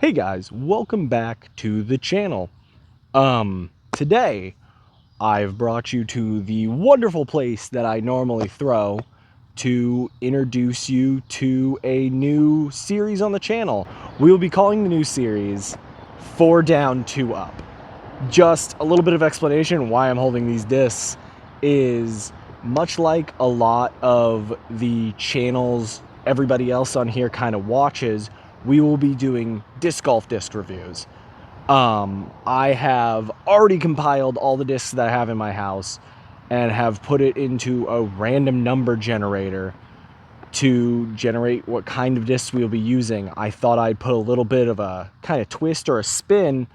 Hey guys, welcome back to the channel. Today I've brought you to the wonderful place that I normally throw to introduce you to a new series on the channel. We will be calling the new series 4 Down, 2 Up. Just a little bit of explanation why I'm holding these discs is much like a lot of the channels everybody else on here kind of watches, we will be doing disc golf disc reviews. I have already compiled all the discs that I have in my house and have put it into a random number generator to generate what kind of discs we'll be using. I thought I'd put a little bit of a kind of twist or a spin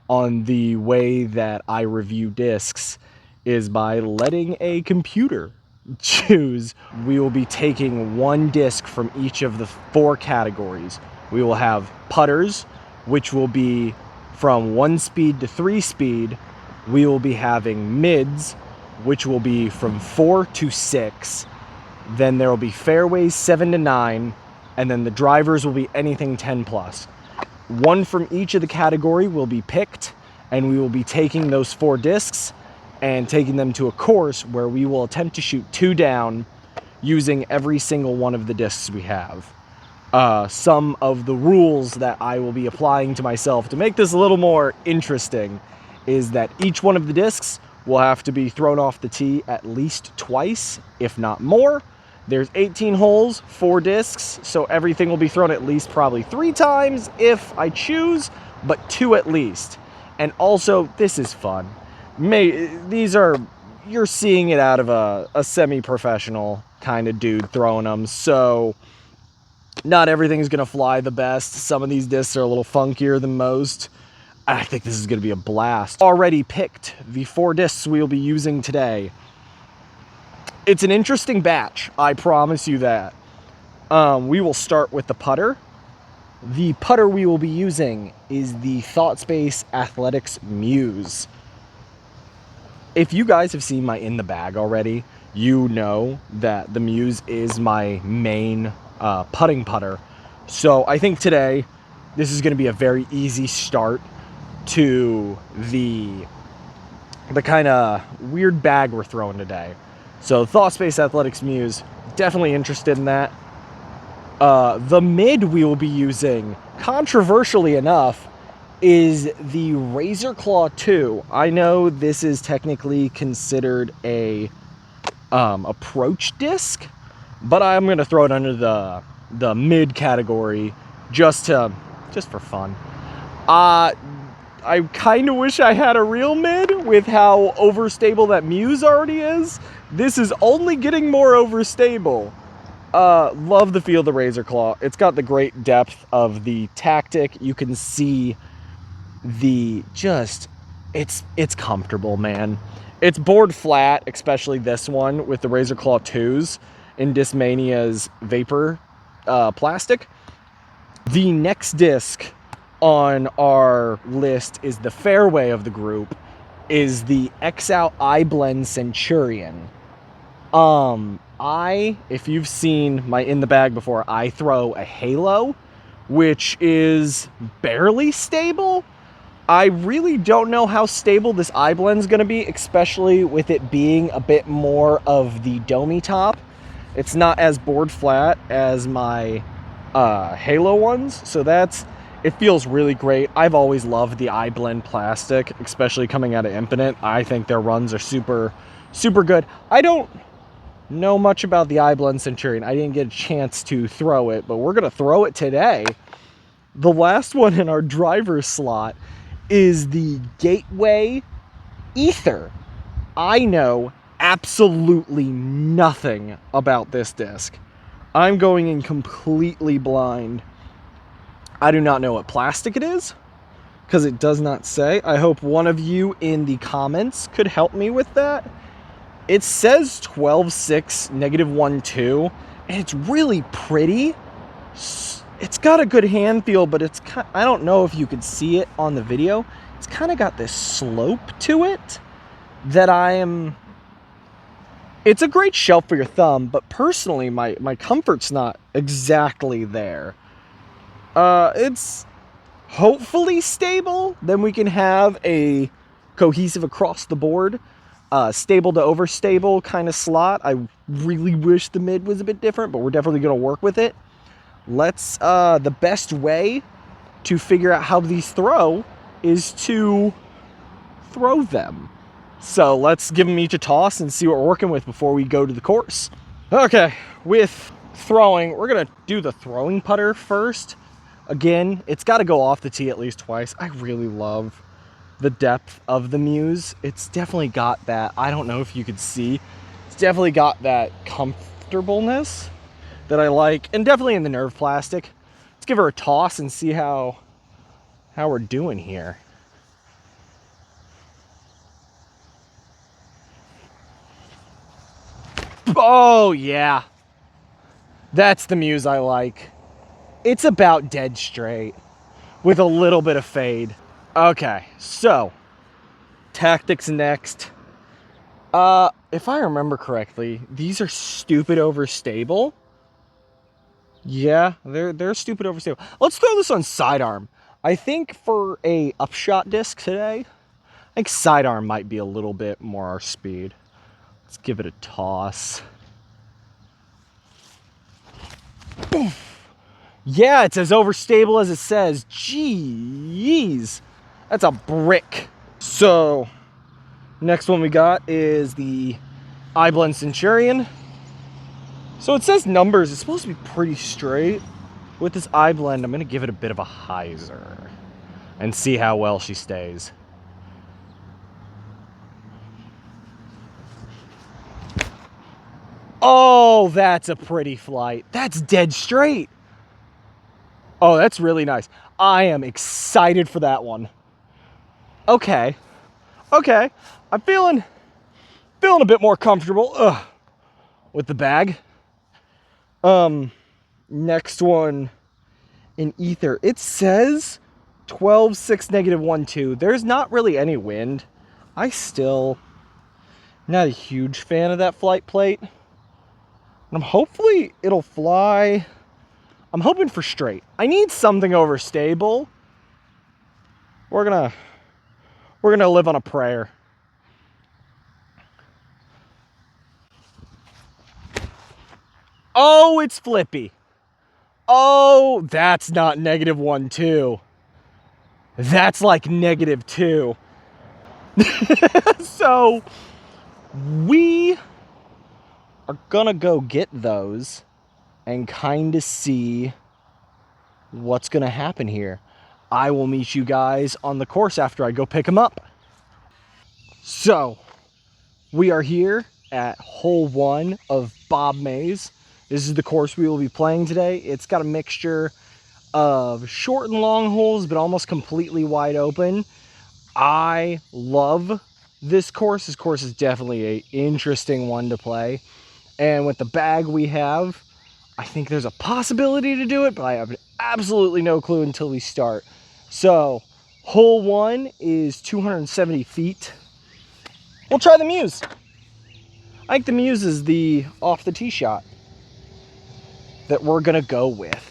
on the way that I review discs is by letting a computer choose. We will be taking one disc from each of the 4 categories. We will have putters, which will be from 1 speed to 3 speed. We will be having mids, which will be from 4 to 6. Then there will be fairways 7 to 9, and then the drivers will be anything 10 plus. One from each of the category will be picked, and we will be taking those 4 discs and taking them to a course where we will attempt to shoot 2 down using every single one of the discs we have. Some of the rules that I will be applying to myself to make this a little more interesting is that each one of the discs will have to be thrown off the tee at least twice, if not more. There's 18 holes, 4 discs, so everything will be thrown at least probably 3 times if I choose, but 2 at least. And also, this is fun. You're seeing it out of a semi-professional kind of dude throwing them, so not everything is going to fly the best. Some of these discs are a little funkier than most. I think this is going to be a blast. Already picked the 4 discs we'll be using today. It's an interesting batch, I promise you that. We will start with the putter. The putter we will be using is the ThoughtSpace Athletics Muse. If you guys have seen my in the bag already, you know that the Muse is my main putting putter. So I think today this is going to be a very easy start to the kind of weird bag we're throwing today. So ThoughtSpace Athletics Muse, definitely interested in that. The mid we will be using, controversially enough, is the Razor Claw 2. I know this is technically considered a approach disc, but I'm going to throw it under the mid category just for fun. I kind of wish I had a real mid with how overstable that Muse already is. This is only getting more overstable. Love the feel of the Razor Claw. It's got the great depth of the tactic. You can see it's comfortable, man. It's bored flat, especially this one with the Razor Claw 2s in Discmania's Vapor plastic. The next disc on our list is the fairway of the group, is the X-Out iBlend Centurion. If you've seen my in the bag before, I throw a Halo, which is barely stable. I really don't know how stable this iBlend is going to be, especially with it being a bit more of the domey top. It's not as board flat as my Halo ones, so it feels really great. I've always loved the iBlend plastic, especially coming out of Infinite. I think their runs are super, super good. I don't know much about the iBlend Centurion. I didn't get a chance to throw it, but we're going to throw it today. The last one in our driver's slot is the Gateway Ether. I know absolutely nothing about this disc. I'm going in completely blind. I do not know what plastic it is, because it does not say. I hope one of you in the comments could help me with that. It says 12.6 -1.2, and it's really pretty. It's got a good hand feel, but I don't know if you could see it on the video. It's kind of got this slope to it that it's a great shelf for your thumb, but personally, my comfort's not exactly there. It's hopefully stable, then we can have a cohesive across the board, stable to overstable kind of slot. I really wish the mid was a bit different, but we're definitely going to work with it. Let's, the best way to figure out how these throw is to throw them. So let's give them each a toss and see what we're working with before we go to the course. Okay, with throwing, we're gonna do the throwing putter first. Again, it's got to go off the tee at least twice. I really love the depth of the Muse. It's definitely got that, I don't know if you could see, it's definitely got that comfortableness that I like, and definitely in the Nerve plastic. Let's give her a toss and see how we're doing here. Oh yeah, that's the Muse I like. It's about dead straight with a little bit of fade. Okay, so tactics next. If I remember correctly, these are stupid overstable. Yeah, they're stupid overstable. Let's throw this on sidearm. I think for a upshot disc today, I think sidearm might be a little bit more our speed. Let's give it a toss. Boom. Yeah, it's as overstable as it says. Jeez, that's a brick. So, next one we got is the iBlend Centurion. So it says numbers, it's supposed to be pretty straight. With this iBlend, I'm gonna give it a bit of a hyzer and see how well she stays. Oh, that's a pretty flight. That's dead straight. Oh, that's really nice. I am excited for that one. Okay. Okay. I'm feeling a bit more comfortable with the bag. Next one in ether. It says 12, 6, -1, 2. There's not really any wind. I still not a huge fan of that flight plate. Hopefully it'll fly. I'm hoping for straight. I need something overstable. We're gonna live on a prayer. Oh, it's flippy. Oh, that's not -1, 2. That's like -2. So we are gonna go get those and kind of see what's gonna happen here. I will meet you guys on the course after I go pick them up. So we are here at hole 1 of Bob Mays. This is the course we will be playing today. It's got a mixture of short and long holes, but almost completely wide open. I love this course. This course is definitely an interesting one to play. And with the bag we have, I think there's a possibility to do it, but I have absolutely no clue until we start. So, hole 1 is 270 feet. We'll try the Muse. I think the Muse is the off the tee shot that we're gonna go with.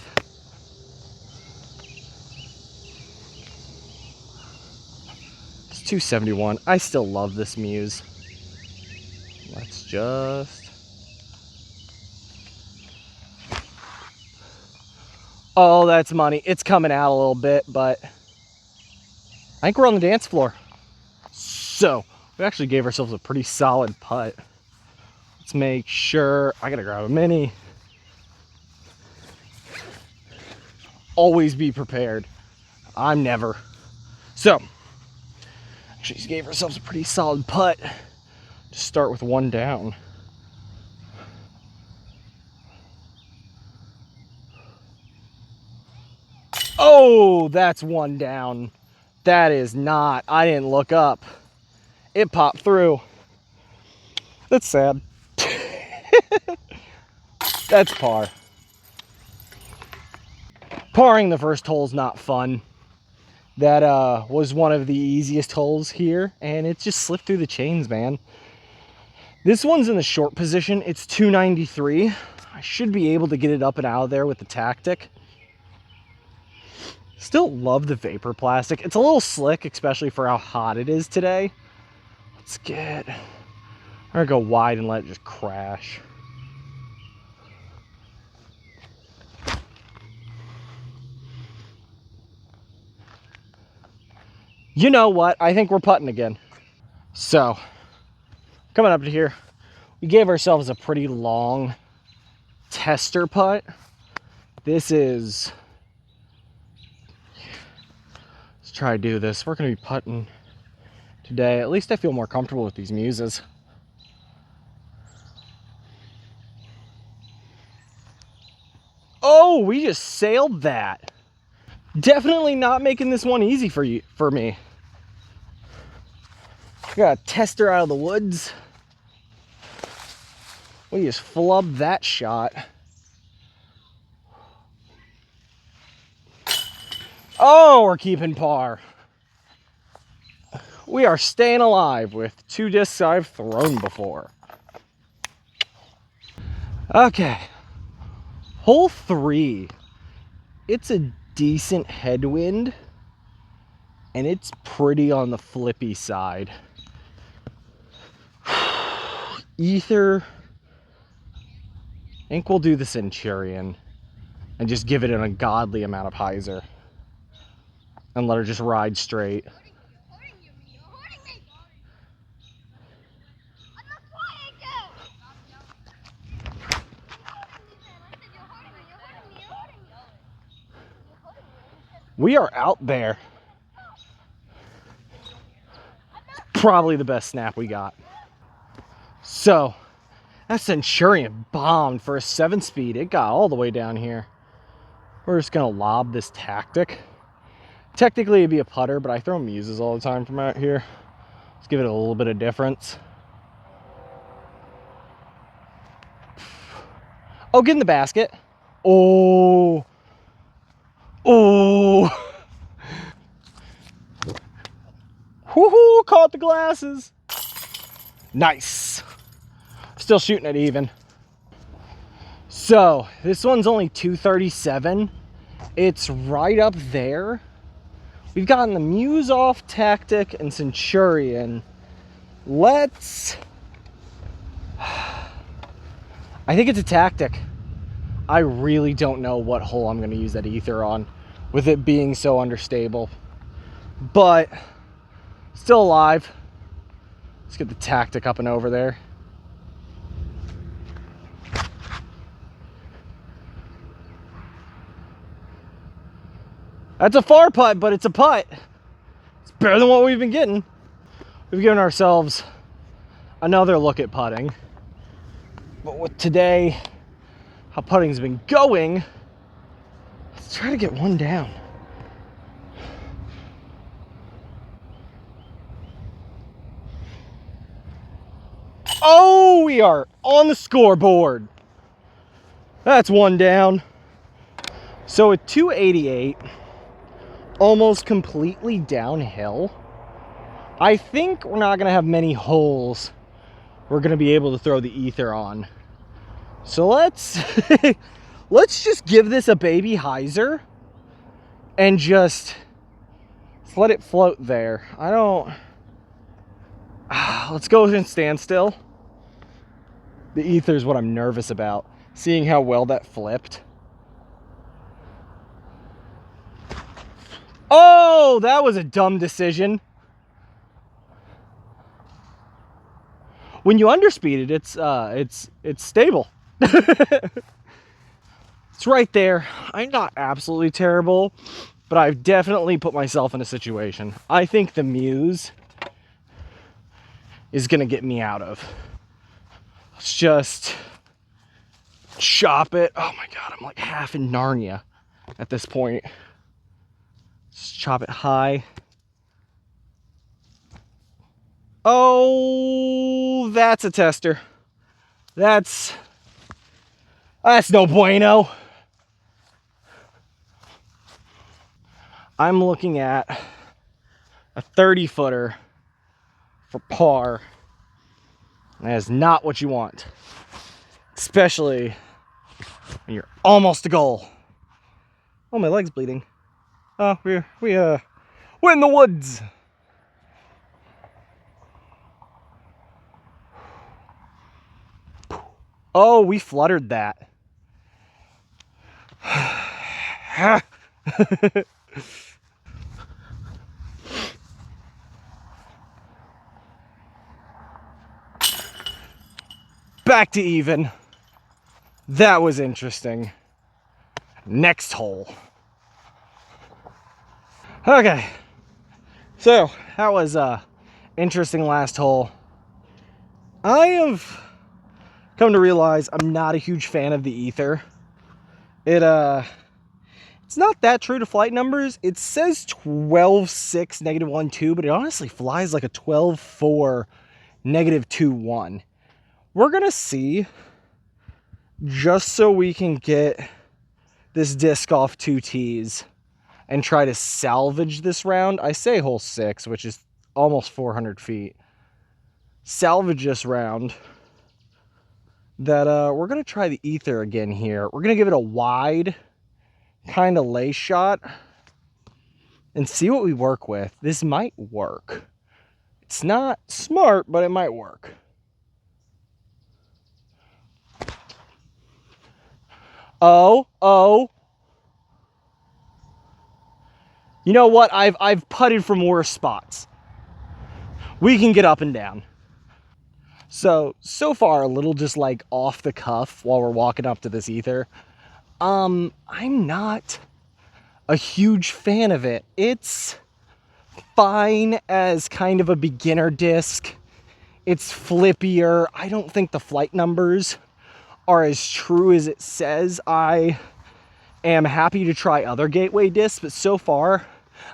It's 271. I still love this Muse. Let's just... Oh, that's money. It's coming out a little bit, but I think we're on the dance floor. So, we actually gave ourselves a pretty solid putt. Let's make sure... I gotta grab a mini. Always be prepared. I'm never. So, actually gave ourselves a pretty solid putt to start with one down. Oh, that's one down. That is not. I didn't look up. It popped through. That's sad. That's par. Parring the first hole is not fun. That was one of the easiest holes here, and it just slipped through the chains, man. This one's in the short position. It's 293. I should be able to get it up and out of there with the tactic. Still love the vapor plastic. It's a little slick, especially for how hot it is today. Let's get... I'm gonna go wide and let it just crash. You know what? I think we're putting again. So, coming up to here, we gave ourselves a pretty long tester putt. This is... Let's try to do this. We're gonna be putting today. At least I feel more comfortable with these muses. Oh, we just sailed that. Definitely not making this one easy for me. I got a tester out of the woods. We just flubbed that shot. Oh, we're keeping par. We are staying alive with 2 discs I've thrown before. Okay. Hole 3. It's a decent headwind, and it's pretty on the flippy side. Ether. I think we'll do the Centurion and just give it an ungodly amount of hyzer and let her just ride straight. We are out there. Probably the best snap we got. So, that Centurion bombed for a 7-speed. It got all the way down here. We're just gonna lob this tactic. Technically it'd be a putter, but I throw muses all the time from out here. Let's give it a little bit of difference. Oh, get in the basket. Oh. Oh. Woohoo, caught the glasses. Nice. Still shooting it even. So, this one's only 237. It's right up there. We've gotten the Muse off, Tactic, and Centurion. Let's... I think it's a Tactic. I really don't know what hole I'm going to use that Ether on, with it being so understable. But, still alive. Let's get the Tactic up and over there. That's a far putt, but it's a putt. It's better than what we've been getting. We've given ourselves another look at putting. But with today, how putting's been going, let's try to get one down. Oh, we are on the scoreboard. That's one down. So at 288, almost completely downhill, I think we're not gonna have many holes we're gonna be able to throw the Ether on. So let's let's just give this a baby hyzer and just let it float there. I don't... Let's go and stand still. The Ether is what I'm nervous about, seeing how well that flipped. Oh, that was a dumb decision. When you underspeed it, it's stable. It's right there. I'm not absolutely terrible, but I've definitely put myself in a situation I think the Muse is gonna get me out of. Let's just chop it. Oh my God, I'm like half in Narnia at this point. Just chop it high. Oh, that's a tester. That's no bueno. I'm looking at a 30-footer for par. That is not what you want, especially when you're almost to goal. Oh, my leg's bleeding. Oh, we're in the woods. Oh, we fluttered that. Back to even. That was interesting. Next hole. Okay. So, that was interesting last hole. I have come to realize I'm not a huge fan of the ether. It's not that true to flight numbers. It says 12.6, -1.2, but it honestly flies like a 12.4, -2.1. We're gonna see, just so we can get this disc off 2 tees and try to salvage this round. I say hole 6, which is almost 400 feet. Salvage this round. That we're gonna try the ether again here. We're gonna give it a wide kind of lay shot and see what we work with. This might work. It's not smart, but it might work. Oh. You know what? I've putted from worse spots. We can get up and down. So far a little just like off the cuff while we're walking up to this ether. I'm not a huge fan of it. It's fine as kind of a beginner disc. It's flippier. I don't think the flight numbers are as true as it says. I am happy to try other gateway discs, but so far,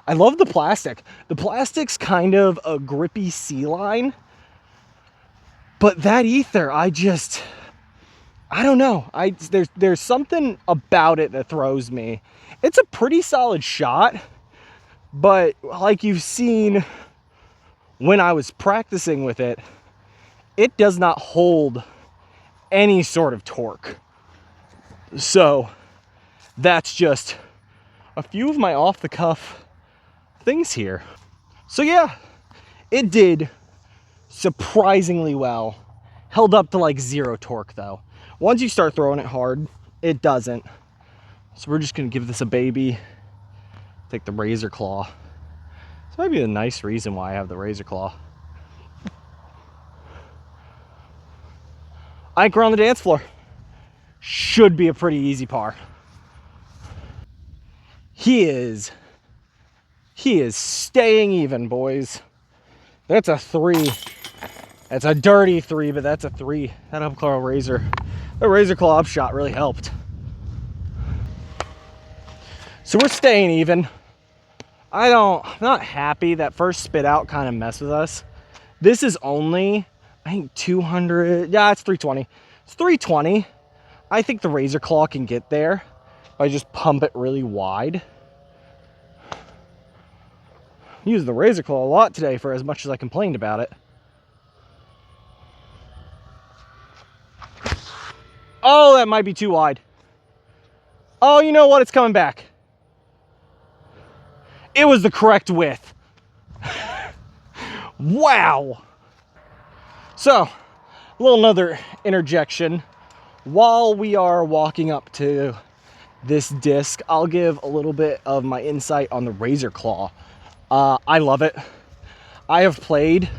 I love the plastic. The plastic's kind of a grippy sea line, but that ether, I don't know. There's something about it that throws me. It's a pretty solid shot, but like you've seen when I was practicing with it, it does not hold any sort of torque. So that's just a few of my off-the-cuff things here. So yeah, it did surprisingly well. Held up to like 0 torque though. Once you start throwing it hard, it doesn't. So we're just gonna give this a baby. Take the razor claw. This might be a nice reason why I have the razor claw. Anchor on the dance floor. Should be a pretty easy par. He is staying even, boys. That's a 3. That's a dirty 3, but that's a 3. That upclaw razor, the razor claw upshot really helped. So we're staying even. I'm not happy. That first spit out kind of messed with us. This is only, I think 200, yeah, it's 320. It's 320. I think the razor claw can get there if I just pump it really wide. Use the razor claw a lot today for as much as I complained about it. Oh, that might be too wide. Oh, you know what? It's coming back. It was the correct width. Wow. So, a little another interjection. While we are walking up to this disc, I'll give a little bit of my insight on the razor claw. I love it. I have played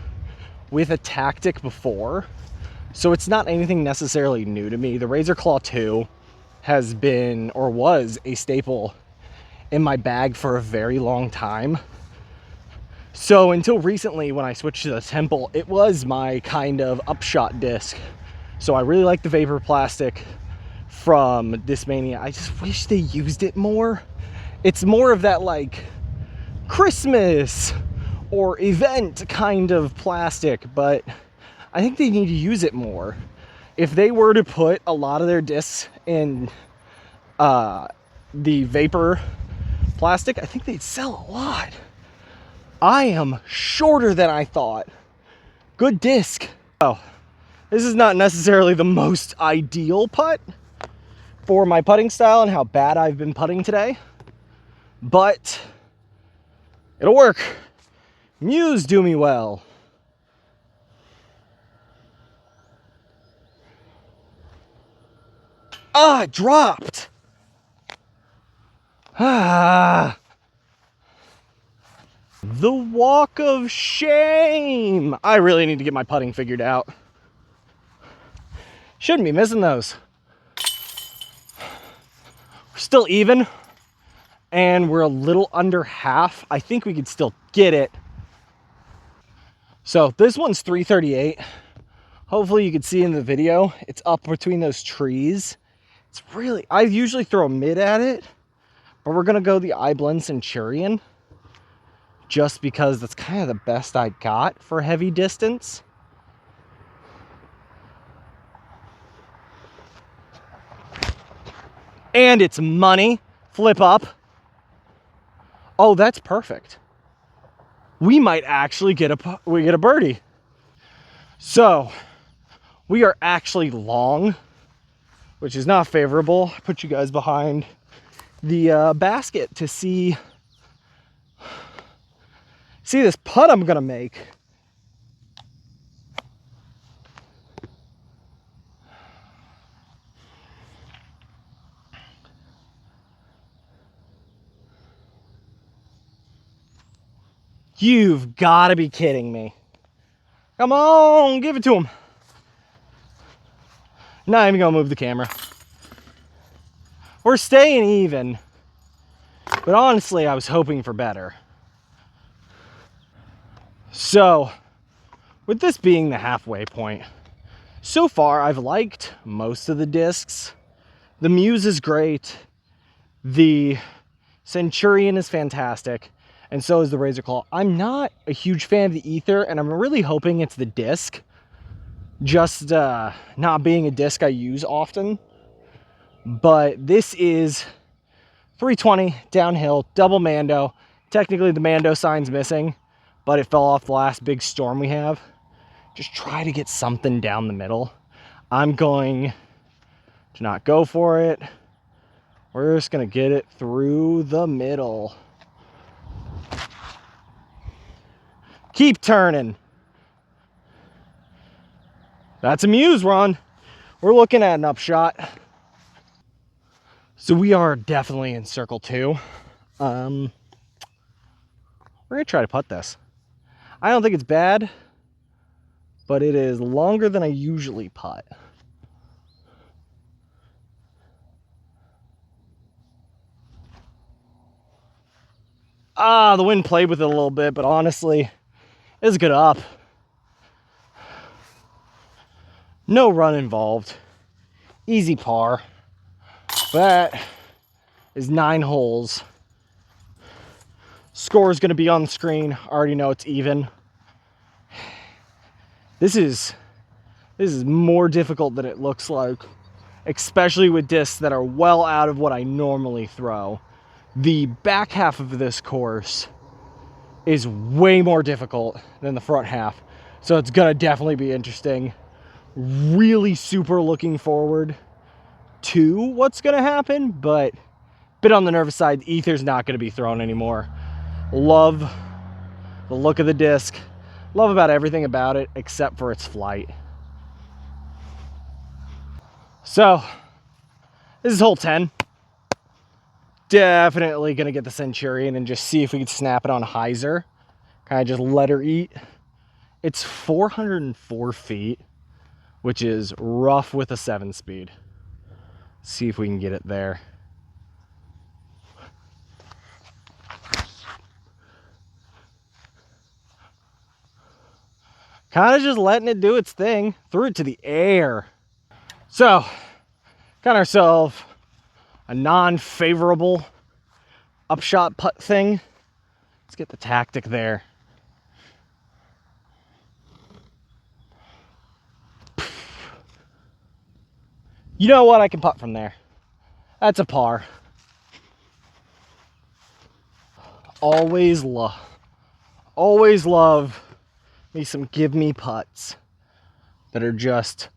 with a tactic before, so it's not anything necessarily new to me. The razor claw 2 has been, or was, a staple in my bag for a very long time. So until recently, when I switched to the Temple, it was my kind of upshot disc. So I really like the vapor plastic from Discmania. I just wish they used it more. It's more of that like Christmas or event kind of plastic, but I think they need to use it more. If they were to put a lot of their discs in the vapor plastic, I think they'd sell a lot. I am shorter than I thought. Good disc. Oh, this is not necessarily the most ideal putt for my putting style and how bad I've been putting today, but It'll work. Muse do me well. Ah, it dropped. Ah. The walk of shame. I really need to get my putting figured out. Shouldn't be missing those. We're still even, and we're a little under half. I think we could still get it. So this one's 338. Hopefully you can see in the video, it's up between those trees. It's really, I usually throw mid at it, but we're gonna go the iBlend Centurion just because that's kind of the best I got for heavy distance. And it's money. Flip up. Oh, that's perfect. We might actually get a birdie. So we are actually long, which is not favorable. I put you guys behind the basket to see this putt I'm gonna make. You've got to be kidding me. Come on, give it to him. Not even gonna move the camera. We're staying even, but honestly, I was hoping for better. So, with this being the halfway point, so far I've liked most of the discs. The Muse is great. The Centurion is fantastic. And so is the Razor Claw. I'm not a huge fan of the Ether, and I'm really hoping it's the disc. Just not being a disc I use often. But this is 320 downhill, double Mando. Technically the Mando sign's missing, but it fell off the last big storm we have. Just try to get something down the middle. I'm going to not go for it. We're just gonna get it through the middle. Keep turning. That's a Muse, Ron. We're looking at an upshot. So we are definitely in circle 2. We're gonna try to putt this. I don't think it's bad, but it is longer than I usually putt. Ah, the wind played with it a little bit, but honestly, it's a good up. No run involved. Easy par. That is 9 holes. Score is going to be on the screen. I already know it's even. This is more difficult than it looks like, especially with discs that are well out of what I normally throw. The back half of this course is way more difficult than the front half, so it's gonna definitely be interesting. Really super looking forward to what's gonna happen, but a bit on the nervous side. The Ether's not gonna be thrown anymore. Love the look of the disc. Love about everything about it except for its flight. So this is hole 10. Definitely gonna get the Centurion and just see if we can snap it on hyzer. Kind of just let her eat. It's 404 feet, which is rough with a 7-speed. See if we can get it there. Kind of just letting it do its thing. Threw it to the air. So, got ourselves a non-favorable upshot putt thing. Let's get the tactic there. You know what? I can putt from there. That's a par. Always love me some give me putts that are just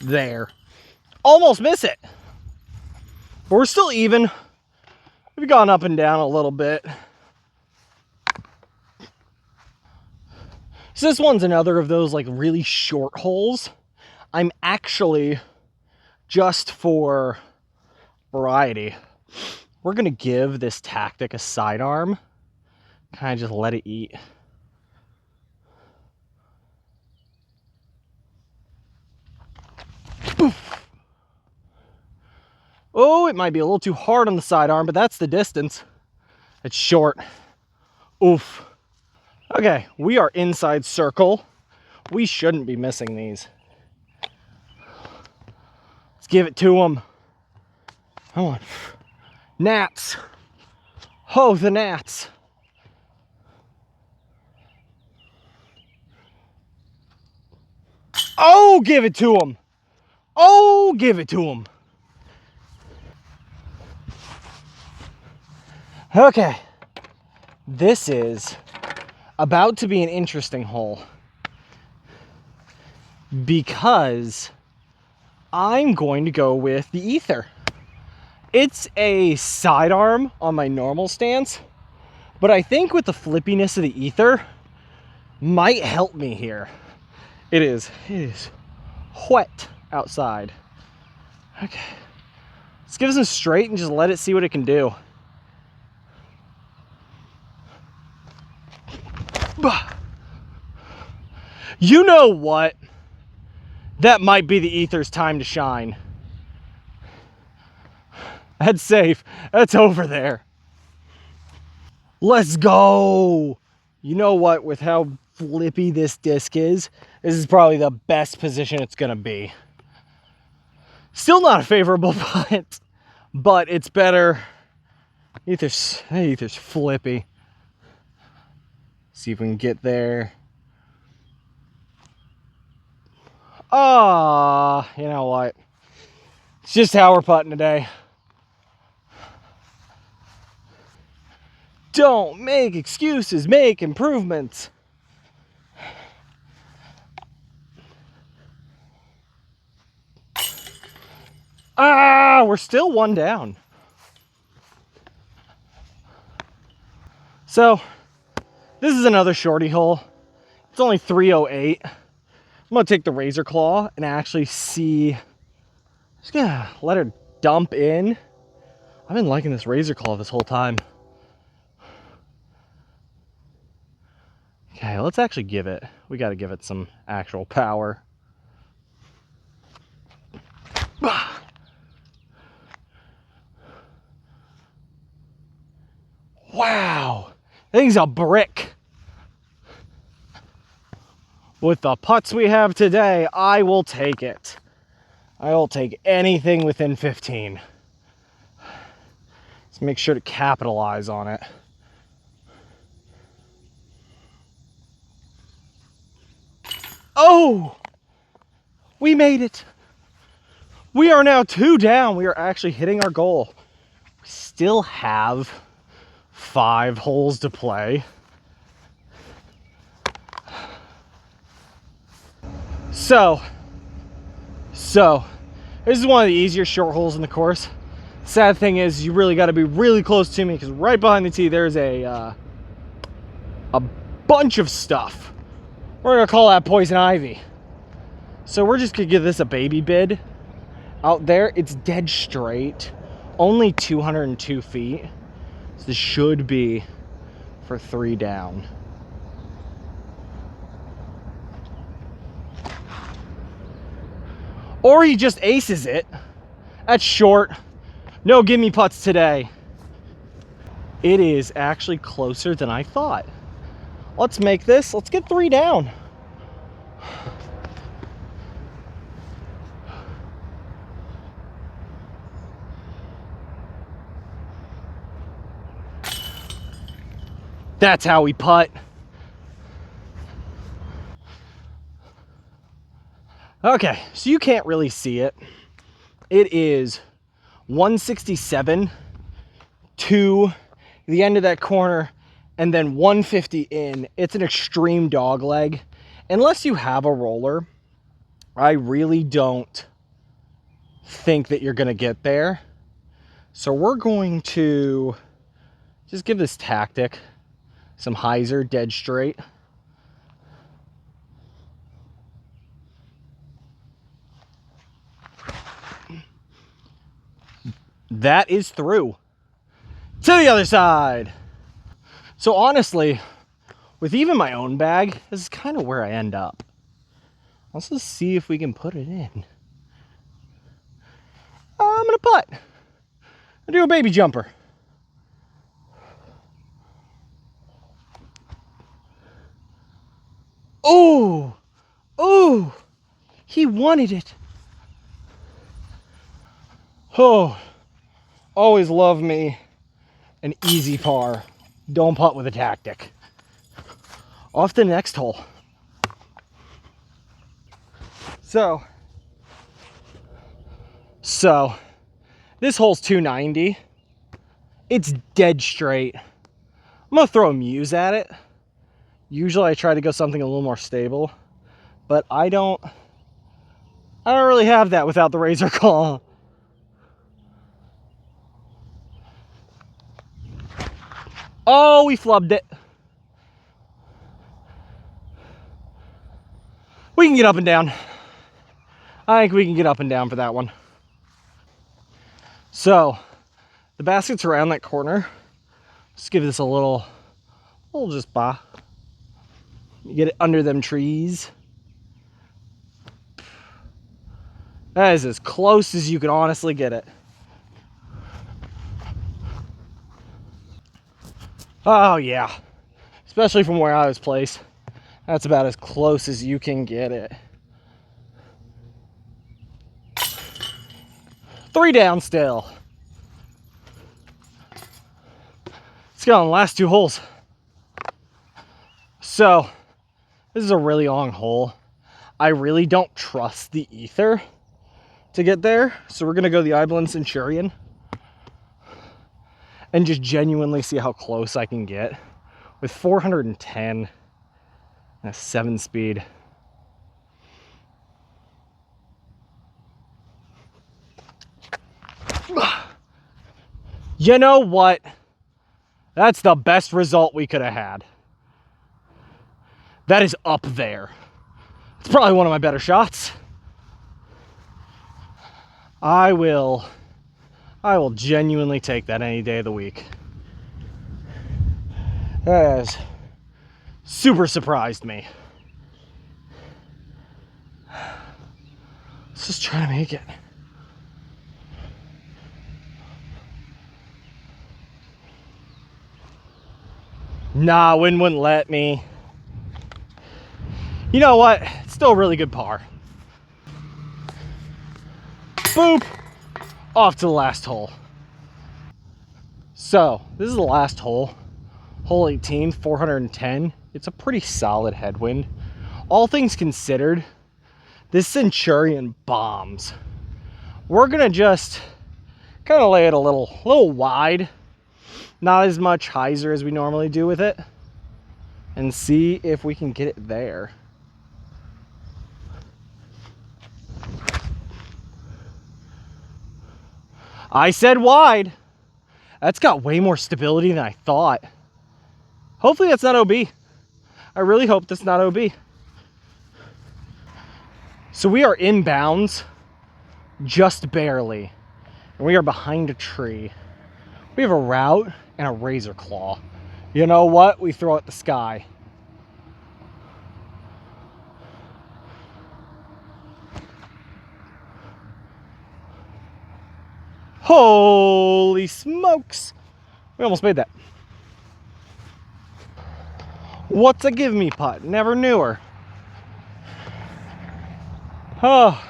there. Almost miss it. But we're still even. We've gone up and down a little bit. So this one's another of those like really short holes. I'm actually, just for variety, we're gonna give this tactic a sidearm. Kind of just let it eat. Poof. Oh, it might be a little too hard on the sidearm, but that's the distance. It's short. Oof. Okay, we are inside circle. We shouldn't be missing these. Let's give it to them. Come on. Gnats. Oh, the gnats. Oh, give it to them. Oh, give it to them. Okay. This is about to be an interesting hole because I'm going to go with the ether. It's a sidearm on my normal stance, but I think with the flippiness of the ether might help me here. It is wet outside. Okay, let's give this straight and just let it see what it can do. You know what? That might be the ether's time to shine. That's safe. That's over there. Let's go. You know what? With how flippy this disc is, this is probably the best position it's gonna be. Still not a favorable putt, but it's better. Ether's flippy. See if we can get there. Ah, you know what? It's just how we're putting today. Don't make excuses, make improvements. Ah, we're still one down. So, this is another shorty hole. It's only 308. I'm gonna take the razor claw and actually see. Just gonna let her dump in. I've been liking this razor claw this whole time. Okay, let's actually give it. We gotta give it some actual power. Wow, that thing's a brick. With the putts we have today, I will take it. I will take anything within 15. Let's make sure to capitalize on it. Oh, we made it. We are now 2 down. We are actually hitting our goal. We still have 5 holes to play. So, this is one of the easier short holes in the course. Sad thing is, you really got to be really close to me because right behind the tee there's a bunch of stuff. We're gonna call that poison ivy. So we're just gonna give this a baby bid. Out there, it's dead straight, only 202 feet. So this should be for 3 down. Or he just aces it. That's short. No gimme putts today. It is actually closer than I thought. Let's make this. Let's get 3 down. That's how we putt. Okay, so you can't really see it. It is 167 to the end of that corner and then 150 in. It's an extreme dog leg. Unless you have a roller, I really don't think that you're gonna get there. So we're going to just give this tactic some hyzer dead straight. That is through. To the other side. So honestly, with even my own bag, this is kind of where I end up. Let's just see if we can put it in. I'm gonna putt. I'll do a baby jumper. Oh, oh, he wanted it. Oh, always love me an easy par. Don't putt with a tactic. Off to the next hole. So this hole's 290. It's dead straight. I'm gonna throw a muse at it. Usually I try to go something a little more stable, but I don't really have that without the razor claw. Oh, we flubbed it. We can get up and down. I think we can get up and down for that one. So the basket's around that corner. Let's give this a little just bah. You get it under them trees. That is as close as you can honestly get it. Oh yeah, especially from where I was placed. That's about as close as you can get it. 3 down still. Let's go on the last 2 holes. So this is a really long hole. I really don't trust the ether to get there. So we're gonna go the Ibelin Centurion and just genuinely see how close I can get with 410 and a 7 speed. You know what? That's the best result we could have had. That is up there. It's probably one of my better shots. I will genuinely take that any day of the week. That has super surprised me. Let's just try to make it. Nah, wind wouldn't let me. You know what? It's still a really good par. Boop! Off to the last hole. So, this is the last hole. Hole 18, 410. It's a pretty solid headwind. All things considered, this Centurion bombs. We're gonna just kind of lay it a little wide. Not as much hyzer as we normally do with it. And see if we can get it there. I said wide. That's got way more stability than I thought. Hopefully that's not OB. I really hope that's not OB. So we are inbounds, just barely. And we are behind a tree. We have a route and a razor claw. You know what? We throw at the sky. Holy smokes! We almost made that. What's a give me putt? Never knew her. Oh.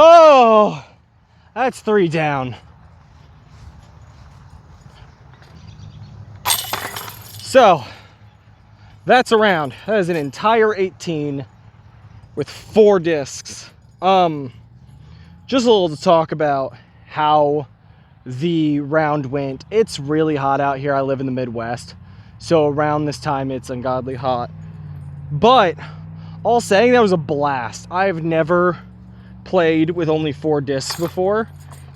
Oh, that's 3 down. So that's a round. That is an entire 18 with 4 discs. Just a little to talk about how the round went. It's really hot out here. I live in the Midwest, so around this time it's ungodly hot. But all saying, that was a blast. I've never played with only 4 discs before.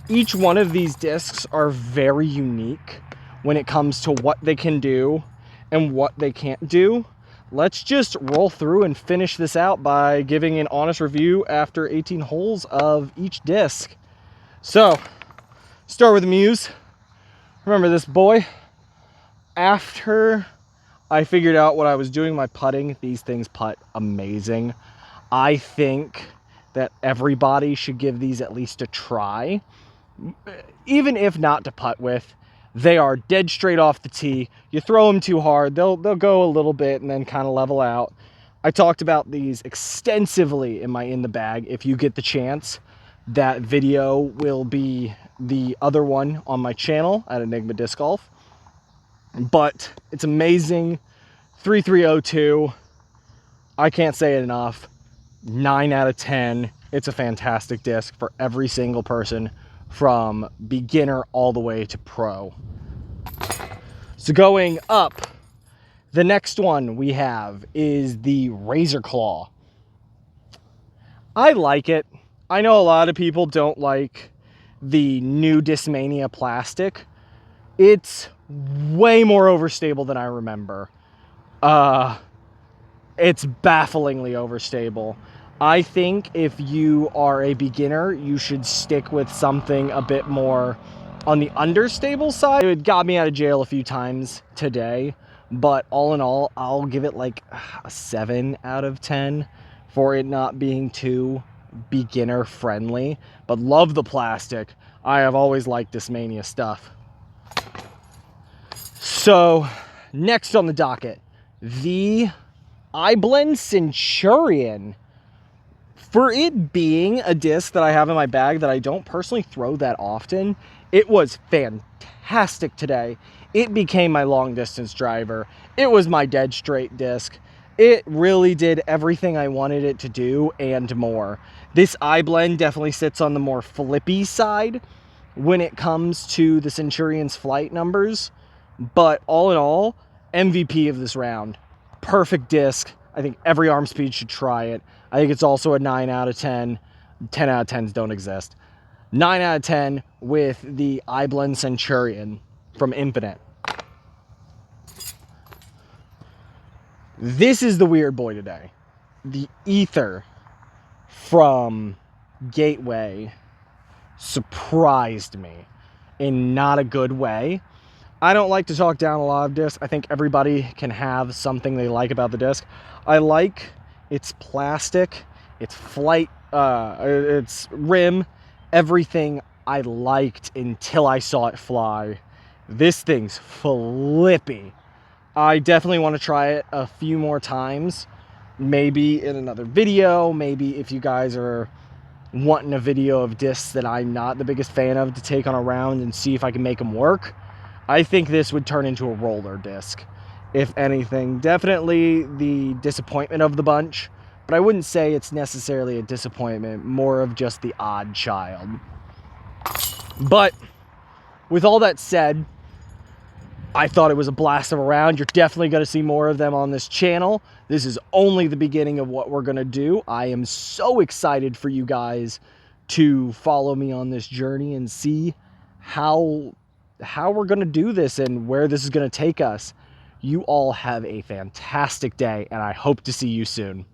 Each one of these discs are very unique when it comes to what they can do and what they can't do. let's just roll through and finish this out by giving an honest review after 18 holes of each disc. So, start with the Muse. Remember this boy? After I figured out what I was doing my putting, these things putt amazing. I think that everybody should give these at least a try. Even if not to putt with, they are dead straight off the tee. You throw them too hard, they'll go a little bit and then kind of level out. I talked about these extensively in my In the Bag. If you get the chance, that video will be the other one on my channel at Enigma Disc Golf. But it's amazing. 3302. I can't say it enough. 9 out of 10. It's a fantastic disc for every single person from beginner all the way to pro. So going up, the next one we have is the Razor Claw. I like it. I know a lot of people don't like the new Discmania plastic. It's way more overstable than I remember. It's bafflingly overstable. I think if you are a beginner, you should stick with something a bit more on the understable side. It got me out of jail a few times today, but all in all, I'll give it like a 7 out of 10 for it not being too beginner friendly, but love the plastic. I have always liked Discmania stuff. So next on the docket, the iBlend Centurion. For it being a disc that I have in my bag that I don't personally throw that often, it was fantastic today. It became my long distance driver. It was my dead straight disc. It really did everything I wanted it to do and more. This iBlend definitely sits on the more flippy side when it comes to the Centurion's flight numbers. But all in all, MVP of this round. Perfect disc. I think every arm speed should try it. I think it's also a 9 out of 10. 10 out of 10s don't exist. 9 out of 10 with the iBlend Centurion from Infinite. This is the weird boy today. The Ether from Gateway surprised me in not a good way. I don't like to talk down a lot of discs. I think everybody can have something they like about the disc. I like its plastic, its flight, its rim, everything I liked until I saw it fly. This thing's flippy. I definitely want to try it a few more times. Maybe in another video, maybe if you guys are wanting a video of discs that I'm not the biggest fan of to take on a round and see if I can make them work. I think this would turn into a roller disc, if anything. Definitely the disappointment of the bunch, but I wouldn't say it's necessarily a disappointment, more of just the odd child. But with all that said, I thought it was a blast of a round. You're definitely going to see more of them on this channel. This is only the beginning of what we're going to do. I am so excited for you guys to follow me on this journey and see how we're going to do this and where this is going to take us. You all have a fantastic day, and I hope to see you soon.